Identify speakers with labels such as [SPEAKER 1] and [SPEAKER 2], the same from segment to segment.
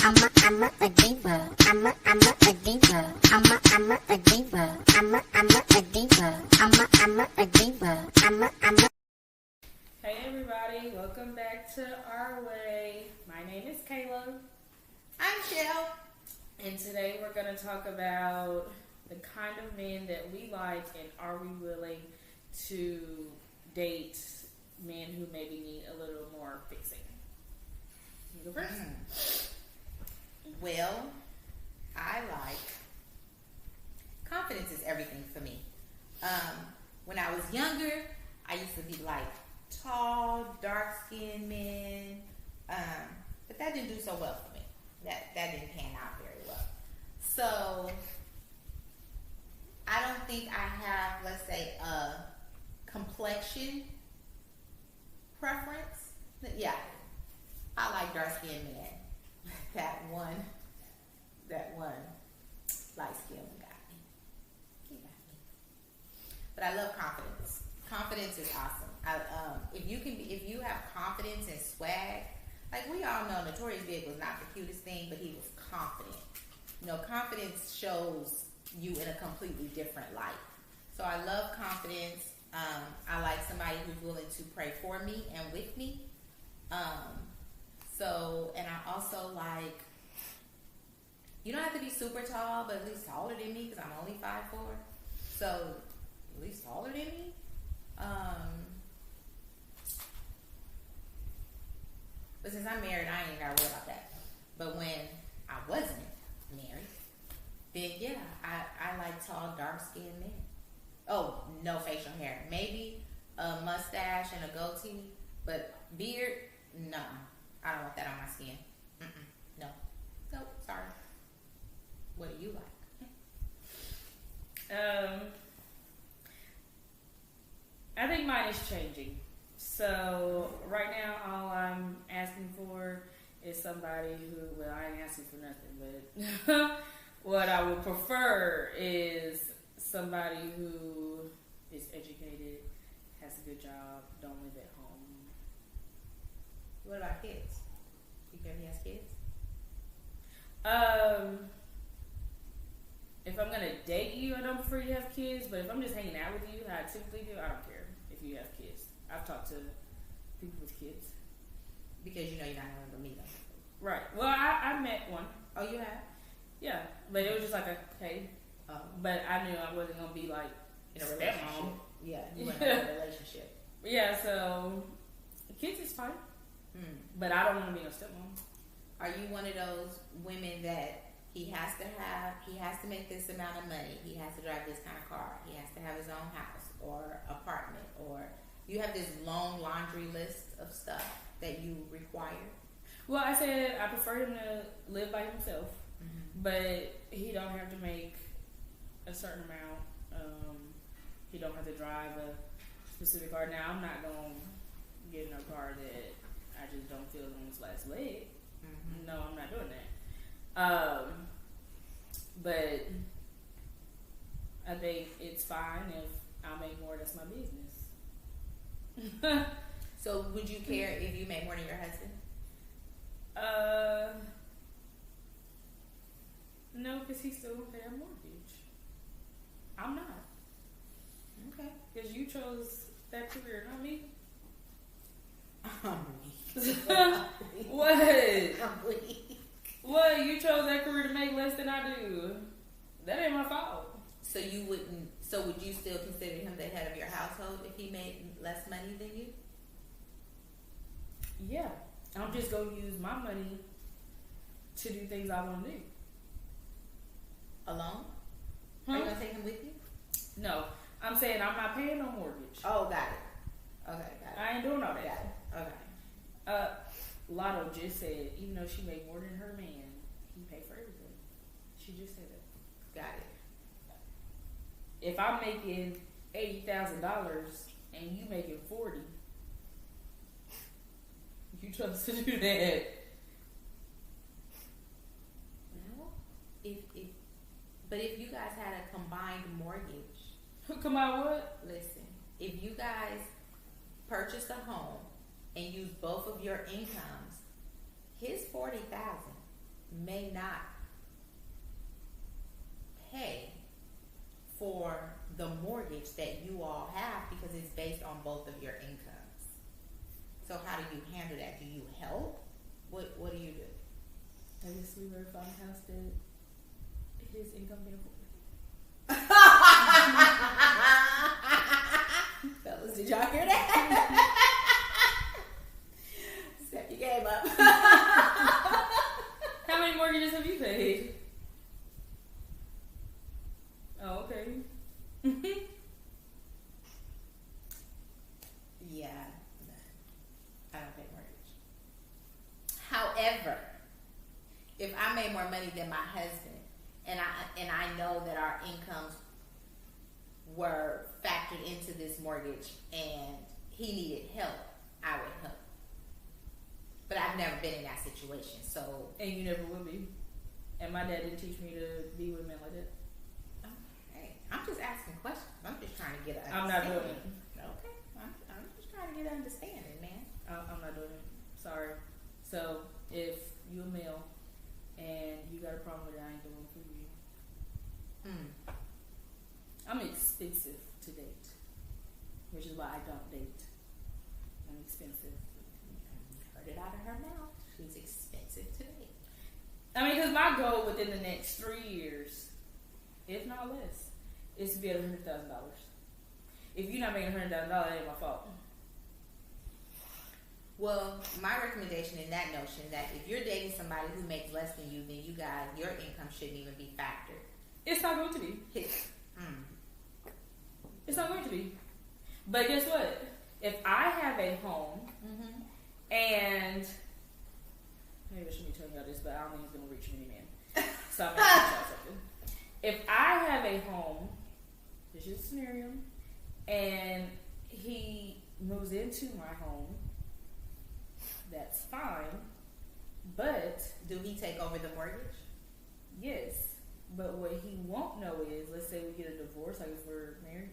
[SPEAKER 1] a diva. I'm a diva. I'm a diva. I'm a diva. I'm a diva. I'm a.
[SPEAKER 2] Hey everybody, welcome back to Our Way. My name is Kayla.
[SPEAKER 3] I'm Shell.
[SPEAKER 2] And today we're going to talk about the kind of men that we like and are we willing to date men who maybe need a little more fixing. You go first.
[SPEAKER 3] Well, I like confidence is everything for me. When I was younger, I used to be like tall, dark-skinned men, but that didn't do so well for me. That didn't pan out very well. So I don't think I have, let's say, a complexion preference. Yeah, I like dark-skinned men. That one light skin got me. He got me. But I love confidence. Confidence is awesome. If you have confidence and swag, like we all know, Notorious Big was not the cutest thing, but he was confident. You know, confidence shows you in a completely different light. So I love confidence. I like somebody who's willing to pray for me and with me. And I also like, you don't have to be super tall, but at least taller than me, because I'm only 5'4". So, at least taller than me. But since I'm married, I ain't got to worry about that. But when I wasn't married, then yeah, I like tall, dark-skinned men. Oh, no facial hair. Maybe a mustache and a goatee, but beard, no. I don't want that on my skin. No. Nope, sorry. What do you like?
[SPEAKER 2] I think mine is changing. So right now, all I'm asking for is somebody who, well, I ain't asking for nothing, but what I would prefer is somebody who is educated, has a good job, don't live at home.
[SPEAKER 3] What about kids? You care if he has kids?
[SPEAKER 2] If I'm gonna date you, I don't prefer you to have kids. But if I'm just hanging out with you, how I typically do, I don't care if you have kids. I've talked to people with kids.
[SPEAKER 3] Because you know you're not going to meet them.
[SPEAKER 2] Right. Well, I met one.
[SPEAKER 3] Oh, you have?
[SPEAKER 2] Yeah, but it was just like a hey. But I knew I wasn't gonna be like
[SPEAKER 3] In a
[SPEAKER 2] stepmom.
[SPEAKER 3] relationship. Yeah, you weren't in a relationship.
[SPEAKER 2] Yeah, so kids is fine. But I don't want to be a stepmom.
[SPEAKER 3] Are you one of those women that he has to make this amount of money, he has to drive this kind of car, he has to have his own house or apartment, or you have this long laundry list of stuff that you require?
[SPEAKER 2] Well, I said I prefer him to live by himself, but he don't have to make a certain amount. He don't have to drive a specific car. Now, I'm not going to get in a car that I just don't feel on its last leg. No, I'm not doing that. But I think it's fine if I make more. That's my business.
[SPEAKER 3] So would you care if you made more than your husband?
[SPEAKER 2] No, because he still will pay a mortgage. I'm not.
[SPEAKER 3] Okay.
[SPEAKER 2] Because you chose that career, not me.
[SPEAKER 3] I'm weak.
[SPEAKER 2] What?
[SPEAKER 3] I'm weak.
[SPEAKER 2] What? You chose that career to make less than I do. That ain't my fault.
[SPEAKER 3] So would you still consider him the head of your household if he made less money than you?
[SPEAKER 2] Yeah. I'm just going to use my money to do things I want to do.
[SPEAKER 3] Alone? Are you going to take him with you?
[SPEAKER 2] No. I'm saying I'm not paying no mortgage.
[SPEAKER 3] Oh, got it. Okay, got it.
[SPEAKER 2] I ain't doing all that.
[SPEAKER 3] Got it. Okay.
[SPEAKER 2] Lotto just said, even though she made more than her man, he paid for everything. She just said that.
[SPEAKER 3] Got it.
[SPEAKER 2] If I'm making $80,000 and you making $40,000, you chose to do that.
[SPEAKER 3] No. But if you guys had a combined mortgage.
[SPEAKER 2] Come on, what?
[SPEAKER 3] Listen, if you guys purchased a home and used both of your incomes, his $40,000 may not pay for the mortgage that you all have because it's based on both of your incomes. So how do you handle that? Do you help? What do you do?
[SPEAKER 2] I guess we were found a house that his income can afford.
[SPEAKER 3] Fellas, did y'all hear that? Step your game up.
[SPEAKER 2] How many mortgages have you paid? Oh, okay.
[SPEAKER 3] Yeah, I don't pay mortgage. However, if I made more money than my husband, and I know that our incomes were factored into this mortgage, and he needed help, I would help. But I've never been in that situation, so.
[SPEAKER 2] And you never will be. And my dad didn't teach me to be with men like that.
[SPEAKER 3] Hey, I'm just asking questions. I'm just trying to get an
[SPEAKER 2] I'm not
[SPEAKER 3] understanding.
[SPEAKER 2] doing it.
[SPEAKER 3] Okay, I'm just trying to get an understanding, man.
[SPEAKER 2] I'm not doing it. Sorry. So if you a male and you got a problem with it, I ain't the one for you. I'm expensive to date, which is why I don't date. I'm expensive.
[SPEAKER 3] Heard it out of her mouth. She's expensive to date.
[SPEAKER 2] I mean, because my goal within the next 3 years, if not less, is to be at $100,000. If you're not making $100,000, that ain't my fault.
[SPEAKER 3] Well, my recommendation in that notion that if you're dating somebody who makes less than you, then you guys, your income shouldn't even be factored.
[SPEAKER 2] It's not going to be. It's not going to be. But guess what? If I have a home and maybe I shouldn't be telling y'all this, but I don't think it's going to reach many men. So I'm going to tell y'all something. If I have a home, this is a scenario, and he moves into my home, that's fine. But
[SPEAKER 3] do he take over the mortgage?
[SPEAKER 2] Yes. But what he won't know is, let's say we get a divorce, like if we're married,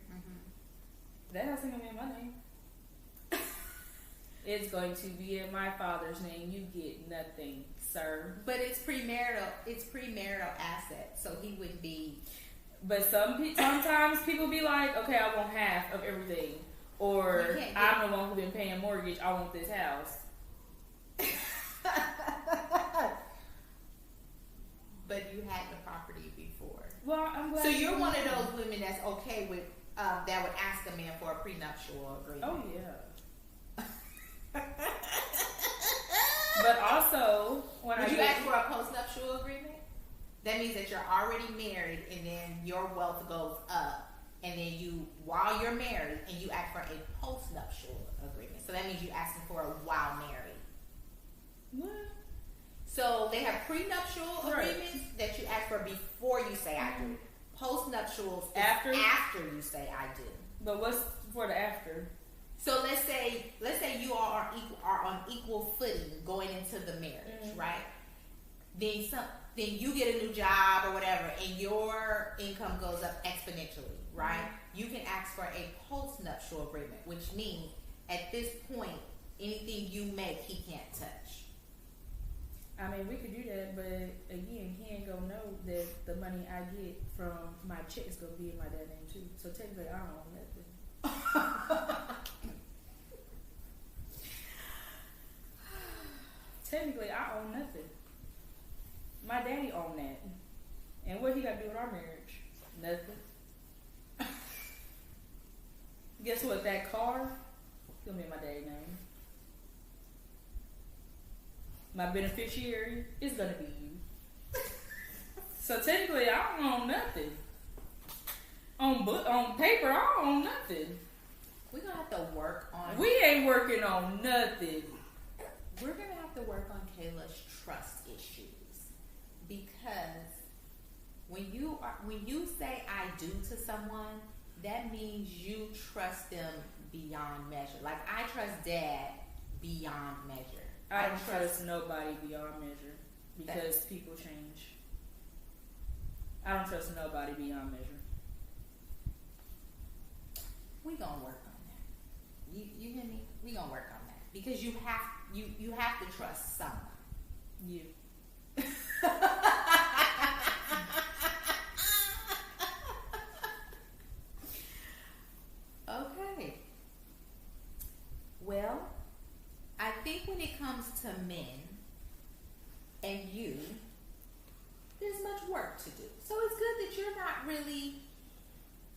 [SPEAKER 2] that house ain't gonna be in my name. It's going to be in my father's name. You get nothing, sir.
[SPEAKER 3] But it's premarital. It's premarital asset, so he would be.
[SPEAKER 2] But sometimes people be like, okay, I want half of everything, or I'm the one who been paying mortgage. I want this house.
[SPEAKER 3] But you had the property before.
[SPEAKER 2] Well, I'm glad.
[SPEAKER 3] So you're one of those women that's okay with that would ask a man for a prenuptial agreement.
[SPEAKER 2] Oh yeah. But also, when
[SPEAKER 3] would you ask for a postnuptial agreement? That means that you're already married, and then your wealth goes up, and then you, while you're married, and you ask for a postnuptial agreement. So that means you're asking for a while married.
[SPEAKER 2] What?
[SPEAKER 3] So they have prenuptial agreements that you ask for before you say I do. Postnuptials after you say I do.
[SPEAKER 2] But what's for the after?
[SPEAKER 3] So let's say you all are on equal footing going into the marriage, right? Then you get a new job or whatever, and your income goes up exponentially, right? You can ask for a postnuptial agreement, which means at this point, anything you make, he can't touch.
[SPEAKER 2] I mean, we could do that, but again, he ain't gonna know that the money I get from my check is gonna be in my dad's name too. So technically, I don't own nothing. Technically, I own nothing. My daddy owned that. And what he got to do with our marriage? Nothing. Guess what? That car, it's gonna be in my daddy's name. My beneficiary is gonna be you. So technically, I don't own nothing. On paper, I don't own nothing.
[SPEAKER 3] We're gonna have to work on.
[SPEAKER 2] We ain't working on nothing.
[SPEAKER 3] We're gonna have to work on Kayla's trust issues, because when you say I do to someone, that means you trust them beyond measure. Like I trust Dad beyond measure.
[SPEAKER 2] I don't trust nobody beyond measure because people change. I don't trust nobody beyond measure.
[SPEAKER 3] We gonna work on that. You hear me? We gonna work on that because you have to trust someone.
[SPEAKER 2] You.
[SPEAKER 3] you, there's much work to do. So it's good that you're not really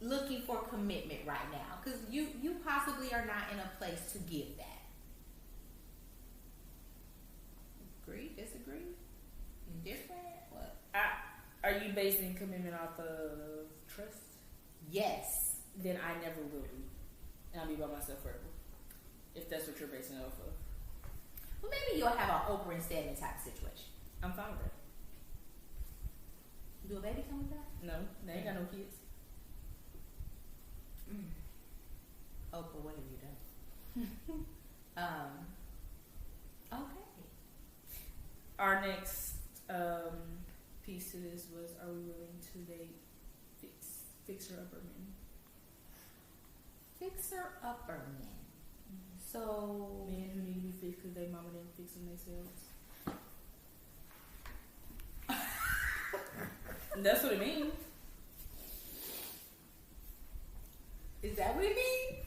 [SPEAKER 3] looking for commitment right now, because you possibly are not in a place to give that. Agree? Disagree? Indifferent? What?
[SPEAKER 2] Are you basing commitment off of trust?
[SPEAKER 3] Yes.
[SPEAKER 2] Then I never will be. And I'll be by myself forever. If that's what you're basing it off of.
[SPEAKER 3] Well, maybe you'll have an Oprah and Stedman type situation.
[SPEAKER 2] I'm fine with that.
[SPEAKER 3] Do a baby come with that?
[SPEAKER 2] No, they ain't got no kids.
[SPEAKER 3] Oprah, what have you done? Okay.
[SPEAKER 2] Our next piece to this was: are we willing to date fixer-upper men?
[SPEAKER 3] Fixer-upper men. So
[SPEAKER 2] Men who need to be fixed because their mama didn't fix them themselves. That's what it means.
[SPEAKER 3] is that what it means?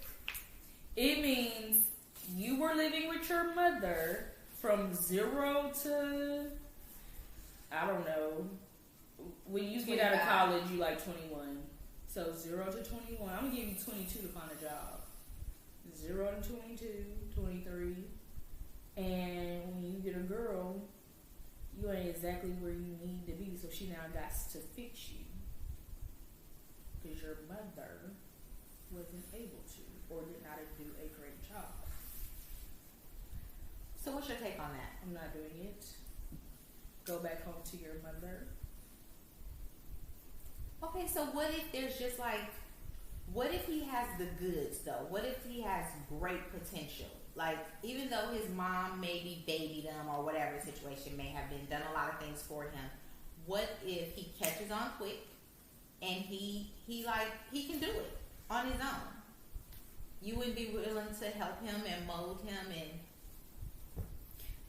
[SPEAKER 2] It means you were living with your mother from 0 to, I don't know, when you get out of
[SPEAKER 3] 25.
[SPEAKER 2] college, you like 21. So 0 to 21. I'm going to give you 22 to find a job. 0 to 22, 23. And when you get a girl, you ain't exactly where you need to be. So she now got to fix you. Because your mother wasn't able to or did not do a great job.
[SPEAKER 3] So what's your take on that?
[SPEAKER 2] I'm not doing it. Go back home to your mother.
[SPEAKER 3] Okay, so what if there's just like, what if he has the goods though? What if he has great potential? Like, even though his mom maybe babied him or whatever the situation may have been, done a lot of things for him, what if he catches on quick and he can do it on his own? You wouldn't be willing to help him and mold him and...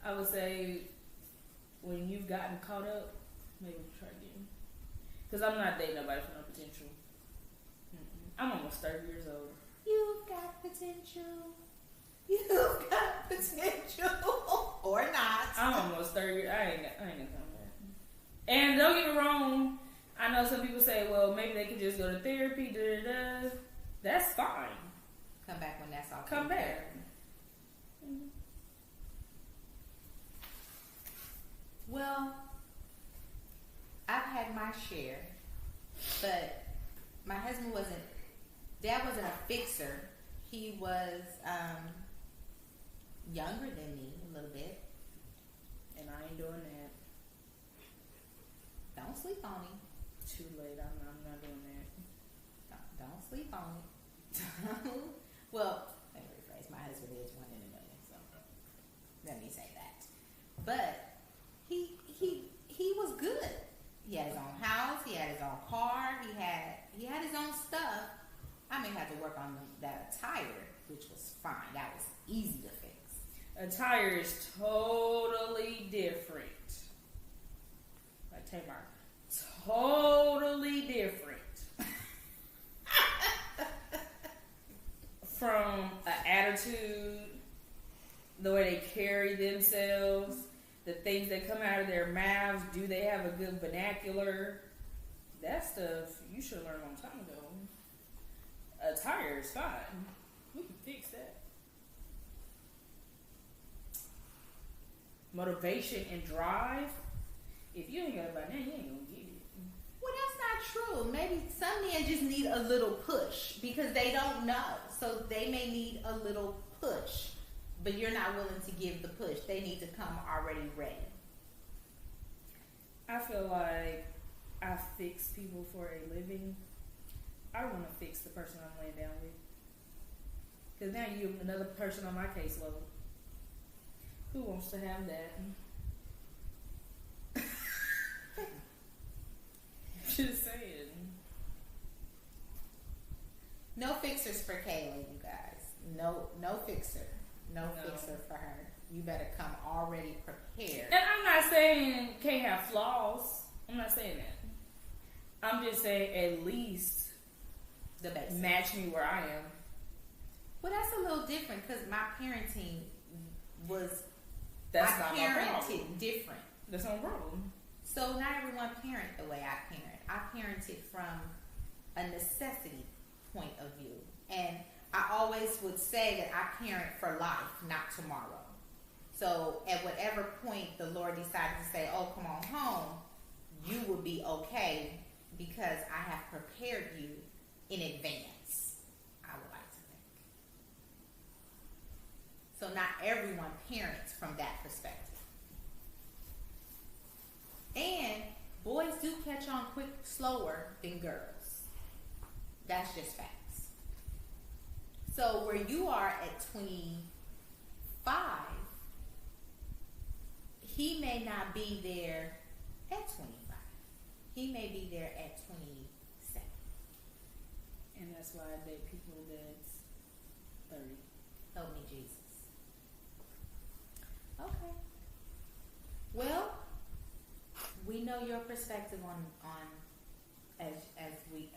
[SPEAKER 2] I would say when you've gotten caught up, maybe try again. Because I'm not dating nobody for no potential. I'm almost 30 years old.
[SPEAKER 3] You've got potential. You've got potential. Or not.
[SPEAKER 2] I'm almost 30. I ain't gonna come back. And don't get me wrong. I know some people say, well, maybe they could just go to therapy. That's fine.
[SPEAKER 3] Come back when that's all.
[SPEAKER 2] Come back.
[SPEAKER 3] Well, I've had my share, but my husband Dad wasn't a fixer. He was younger than me a little bit.
[SPEAKER 2] And I ain't doing that.
[SPEAKER 3] Don't sleep on him.
[SPEAKER 2] Too late. I'm not doing that.
[SPEAKER 3] Don't sleep on it. Well, let me rephrase. My husband is 1 in a million, so let me say that. But he was good. He had his own house. He had his own car. He had his own stuff. I may have to work on that attire, which was fine. That was easy to fix.
[SPEAKER 2] Attire is totally different. Like Tamar. Totally different. From an attitude, the way they carry themselves, the things that come out of their mouths, do they have a good vernacular? That stuff you should learn a long time ago. Attire is fine. We can fix that. Motivation and drive. If you ain't got it by now, you ain't gonna get it.
[SPEAKER 3] Well, that's not true. Maybe some men just need a little push because they don't know. So they may need a little push, but you're not willing to give the push. They need to come already ready.
[SPEAKER 2] I feel like I fix people for a living. I want to fix the person I'm laying down with. Because now you're another person on my caseload. Who wants to have that? Just saying.
[SPEAKER 3] No fixers for Kayla, you guys. No fixer. No fixer for her. You better come already prepared.
[SPEAKER 2] And I'm not saying can't have flaws. I'm not saying that. I'm just saying at least
[SPEAKER 3] The basics.
[SPEAKER 2] match me where I am.
[SPEAKER 3] Well, that's a little different because my parenting was...
[SPEAKER 2] That's
[SPEAKER 3] I
[SPEAKER 2] not my
[SPEAKER 3] parented
[SPEAKER 2] problem.
[SPEAKER 3] different.
[SPEAKER 2] That's no problem.
[SPEAKER 3] So not everyone parent the way I parent. I parented from a necessity point of view. And I always would say that I parent for life, not tomorrow. So at whatever point the Lord decided to say, oh, come on home, you will be okay because I have prepared you in advance, I would like to think. So not everyone parents from that perspective. And boys do catch on slower than girls. That's just facts. So where you are at 25, he may not be there at 25. He may be there at 27.
[SPEAKER 2] And that's why I date people that's 30.
[SPEAKER 3] Help me, Jesus. Okay. Well, we know your perspective on as we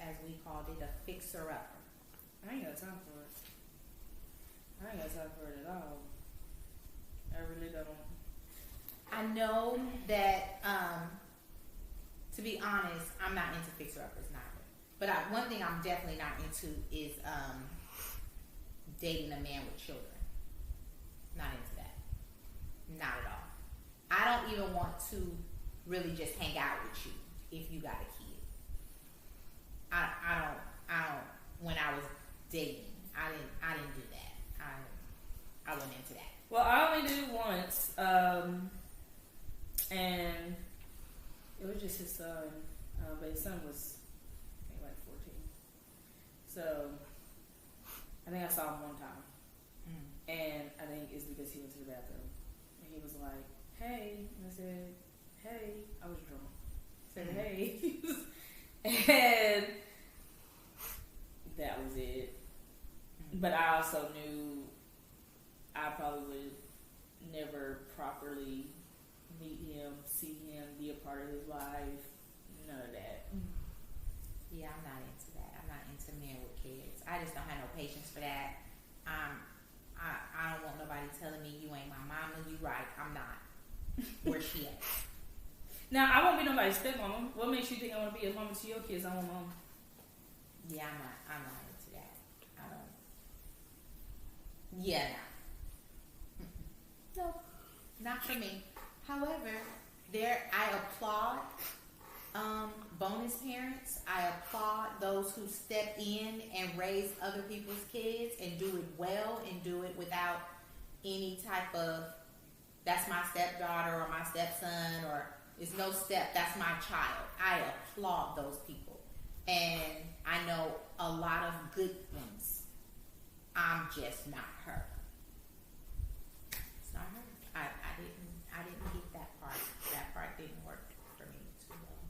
[SPEAKER 3] called it, a fixer upper.
[SPEAKER 2] I ain't got time for it. I ain't got time for it at all. I really don't.
[SPEAKER 3] I know that, to be honest, I'm not into fixer uppers neither. But one thing I'm definitely not into is dating a man with children. Not into that. Not at all. I don't even want to really just hang out with you if you got a kid. I don't. When I was dating, I didn't do that. I wasn't into that.
[SPEAKER 2] Well, I only did it once, and it was just his son, but his son was I think like 14. So I think I saw him one time, and I think it's because he went to the bathroom, and he was like, "Hey," and I said, "Hey," I was drunk. I said, "Hey," and that was it. But I also knew I probably would never properly meet him, see him, be a part of his life, none of that.
[SPEAKER 3] Yeah, I'm not into that. I'm not into men with kids. I just don't have no patience for that. I don't want nobody telling me you ain't my mama. You right, I'm not. Where's she at?
[SPEAKER 2] Now, I won't be nobody's stepmama. What makes you think I want to be a mama to your kids? I want mama.
[SPEAKER 3] Yeah, I'm not into that. I don't. Yeah, no. No, not for me. However, I applaud bonus parents. I applaud those who step in and raise other people's kids and do it well and do it without any type of, that's my stepdaughter or my stepson, or it's no step, that's my child. I applaud those people. And I know a lot of good ones. I'm just not her. It's not her. I didn't get that part. That part didn't work for me too well.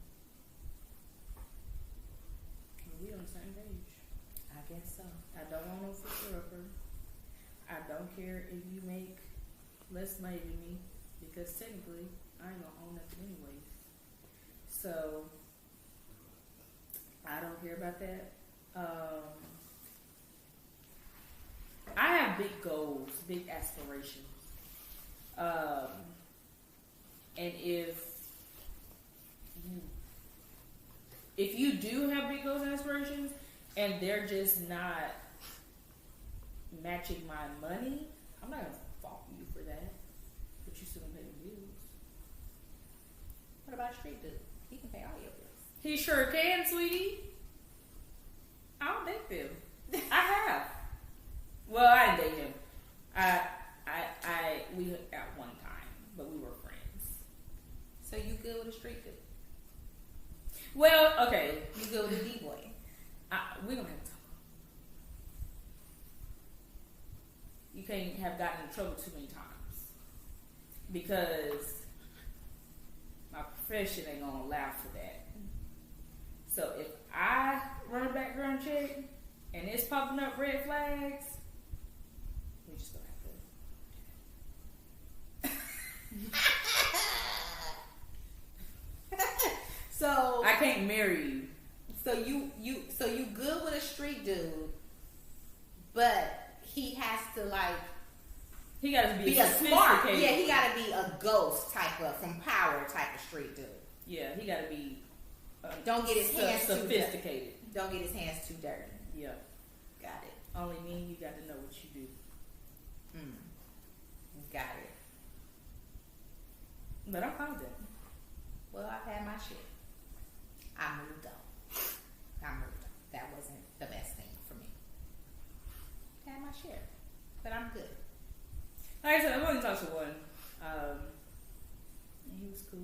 [SPEAKER 2] We on the same page.
[SPEAKER 3] I guess so.
[SPEAKER 2] I don't want no fixer upper. I don't care if you make less money than me, because technically I ain't gonna own nothing anyways. So I don't care about that. I have big goals, big aspirations. And if you do have big goals and aspirations and they're just not matching my money, I'm not gonna fault you for that. But you still gonna pay the bills.
[SPEAKER 3] What about Street Dude? He can pay all your bills.
[SPEAKER 2] He sure can, sweetie. I don't date them. I have. Well, I didn't date him. We at one time, but we were friends.
[SPEAKER 3] So you good with a Street Dude?
[SPEAKER 2] Well, okay.
[SPEAKER 3] You good with a D-boy?
[SPEAKER 2] We don't have to talk. You can't have gotten in trouble too many times, because my profession ain't gonna allow for that. So if I run a background check and it's popping up red flags, we just gonna have to.
[SPEAKER 3] So
[SPEAKER 2] I can't marry you.
[SPEAKER 3] So you good with a street dude, but he has to
[SPEAKER 2] He got to
[SPEAKER 3] be a smart. Yeah, he got to be a ghost type of from Power type of street dude.
[SPEAKER 2] Yeah, he got to be.
[SPEAKER 3] Don't get his hands
[SPEAKER 2] sophisticated.
[SPEAKER 3] Too dirty. Don't get his hands too dirty.
[SPEAKER 2] Yeah,
[SPEAKER 3] got it.
[SPEAKER 2] Only me. You got to know what you do.
[SPEAKER 3] Got it.
[SPEAKER 2] But I'm fine with that.
[SPEAKER 3] Well, I've had my shit. I moved on. That wasn't the best thing for me. Had my share, but I'm good.
[SPEAKER 2] Like I said, I've only talked to one. And he was cool.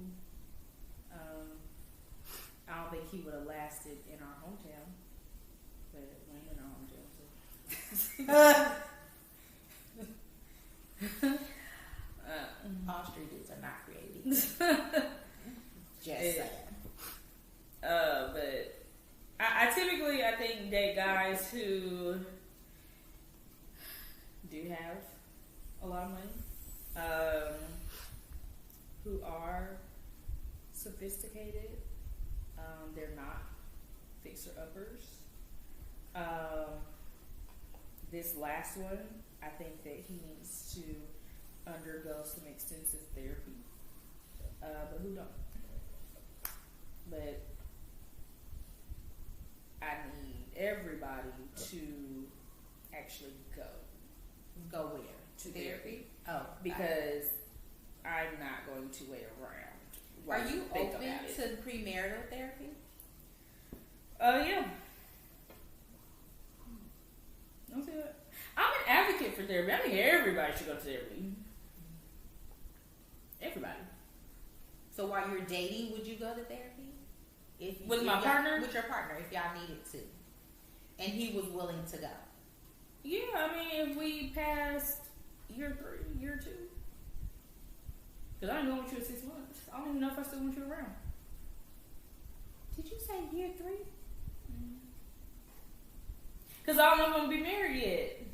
[SPEAKER 2] I don't think he would have lasted in our hometown. But we ain't in our hometown, so.
[SPEAKER 3] All street dudes are not creative. Just saying.
[SPEAKER 2] But I typically, I think, date guys who do have a lot of money, who are sophisticated. They're not fixer-uppers. This last one, I think that he needs to undergo some extensive therapy, but who don't? But I need everybody to actually go.
[SPEAKER 3] Go where? To therapy? Oh,
[SPEAKER 2] because I'm not going to wait around.
[SPEAKER 3] Are you open to premarital therapy?
[SPEAKER 2] Yeah. Don't say that. I'm an advocate for therapy. I think everybody should go to therapy. Everybody.
[SPEAKER 3] So while you're dating, would you go to therapy?
[SPEAKER 2] With my partner?
[SPEAKER 3] With your partner, if y'all needed to. And he was willing to go.
[SPEAKER 2] Yeah, I mean, if we passed year 3, year 2. Because I ain't going with you in 6 months. I don't even know if I still want you around.
[SPEAKER 3] Did you say year 3?
[SPEAKER 2] Because I don't know if I'm going to be married yet.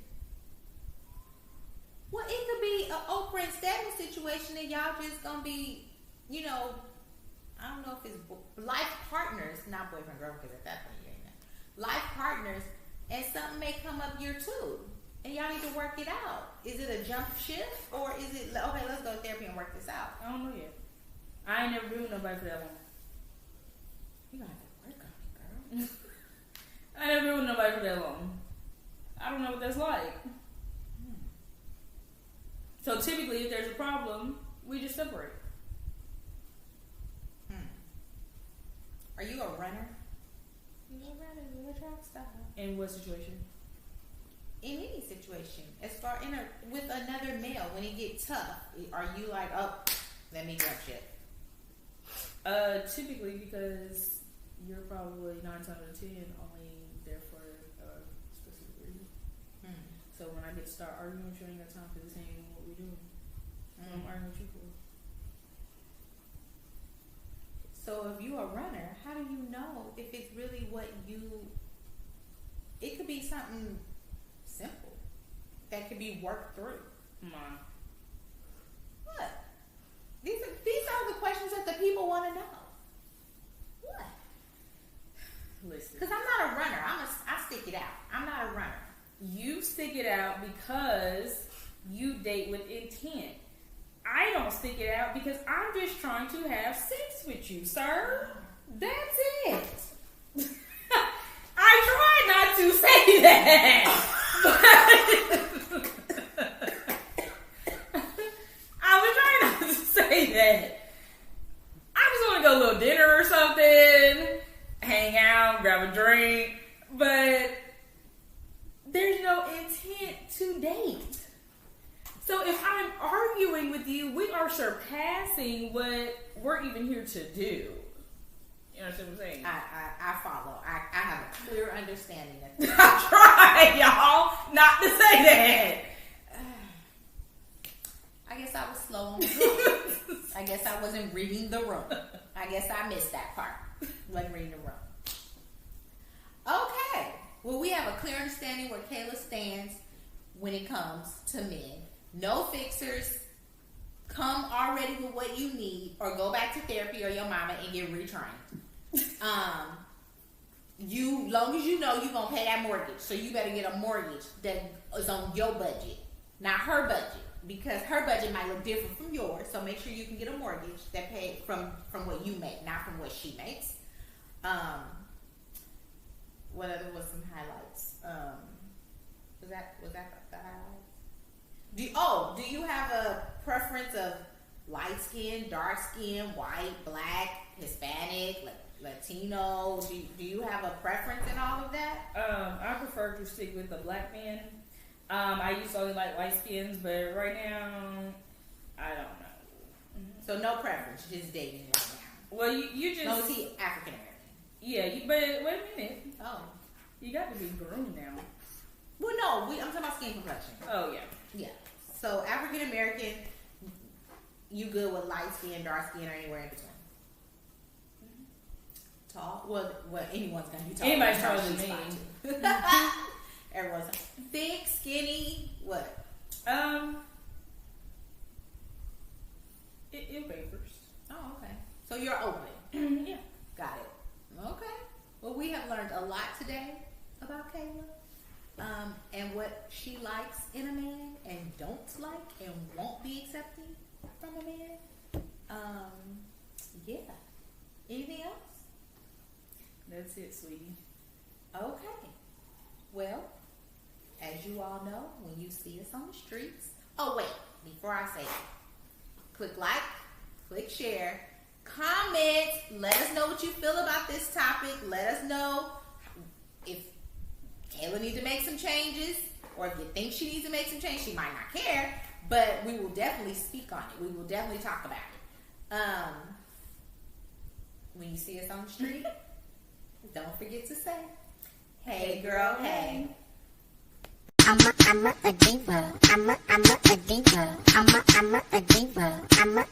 [SPEAKER 3] Well, it could be an Oprah and Stedman situation and y'all just going to be, I don't know if it's life partners, not boyfriend, girl, because at that point you ain't that. Life partners, and something may come up year 2. And y'all need to work it out. Is it a jump shift, or is it okay? Let's go to therapy and work this out.
[SPEAKER 2] I don't know yet. I ain't never been with nobody for that long.
[SPEAKER 3] You gonna have to work on it, girl.
[SPEAKER 2] I ain't never been with nobody for that long. I don't know what that's like. So typically, if there's a problem, we just separate.
[SPEAKER 3] Are you a runner? You're a runner. You're a track star.
[SPEAKER 2] In what situation?
[SPEAKER 3] In any situation, as far with another male, when it gets tough, are you like, oh, let me jump ship?
[SPEAKER 2] Typically, because you're probably 9 times out of 10 only there for a specific reason. So when I get to start arguing with you, I ain't got time for this ain't what we doing. I'm arguing with you for.
[SPEAKER 3] So if you a runner, how do you know if it's really what you? It could be something simple that could be worked through. What? These are the questions that the people want to know. What?
[SPEAKER 2] Listen,
[SPEAKER 3] because I'm not a runner. I stick it out. I'm not a runner.
[SPEAKER 2] You stick it out because you date with intent. I don't stick it out because I'm just trying to have sex with you, sir. That's it. I try not to say that. I was trying not to say that. I just want to go to a little dinner or something, hang out, grab a drink, but there's no intent to date. So if I'm arguing with you, we are surpassing what we're even here to do. You understand what I'm saying?
[SPEAKER 3] I follow. I have a clear understanding of that.
[SPEAKER 2] I tried, y'all, not to say that.
[SPEAKER 3] I guess I was slow on the room. I guess I wasn't reading the room. I guess I missed that part. Wasn't reading the room. Okay. Well, we have a clear understanding where Kayla stands when it comes to men. No fixers. Come already with what you need, or go back to therapy or your mama and get retrained. You, long as you know you're gonna pay that mortgage, so you better get a mortgage that is on your budget, not her budget. because her budget might look different from yours. So make sure you can get a mortgage that pay from what you make, not from what she makes. What other was some highlights? Was that the highlights? Do you have a preference of light skin, dark skin, white, black, Hispanic, Latino? Do you have a preference in all of that?
[SPEAKER 2] I prefer to stick with the black men. I used to only like white skins, but right now, I don't know. Mm-hmm.
[SPEAKER 3] So no preference, just dating right now.
[SPEAKER 2] Well, you just...
[SPEAKER 3] No, is he African American?
[SPEAKER 2] Yeah, but wait a minute.
[SPEAKER 3] Oh.
[SPEAKER 2] You got to be groomed now.
[SPEAKER 3] Well, no, I'm talking about skin complexion.
[SPEAKER 2] Oh, yeah.
[SPEAKER 3] Yeah. So African American, you good with light skin, dark skin, or anywhere in between? Mm-hmm. Tall? Well, anyone's going to be tall.
[SPEAKER 2] Anybody's taller than me.
[SPEAKER 3] Everyone's thick, skinny, what?
[SPEAKER 2] It wavers.
[SPEAKER 3] Oh, okay. So you're open.
[SPEAKER 2] Yeah.
[SPEAKER 3] Got it. Okay. Well, we have learned a lot today about Kayla, and what she likes in a man and don't like and won't be accepting from a man. Yeah. Anything else?
[SPEAKER 2] That's it, sweetie.
[SPEAKER 3] Okay. Well, as you all know, when you see us on the streets. Oh, wait. Before I say it, click like, click share, comment. Let us know what you feel about this topic. Let us know if Kayla needs to make some changes, or if you think she needs to make some changes. She might not care, but we will definitely speak on it. We will definitely talk about it. When you see us on the street, don't forget to say, "Hey, girl, hey."
[SPEAKER 1] I'm a diva. I'm a diva. I'm a diva. I'm a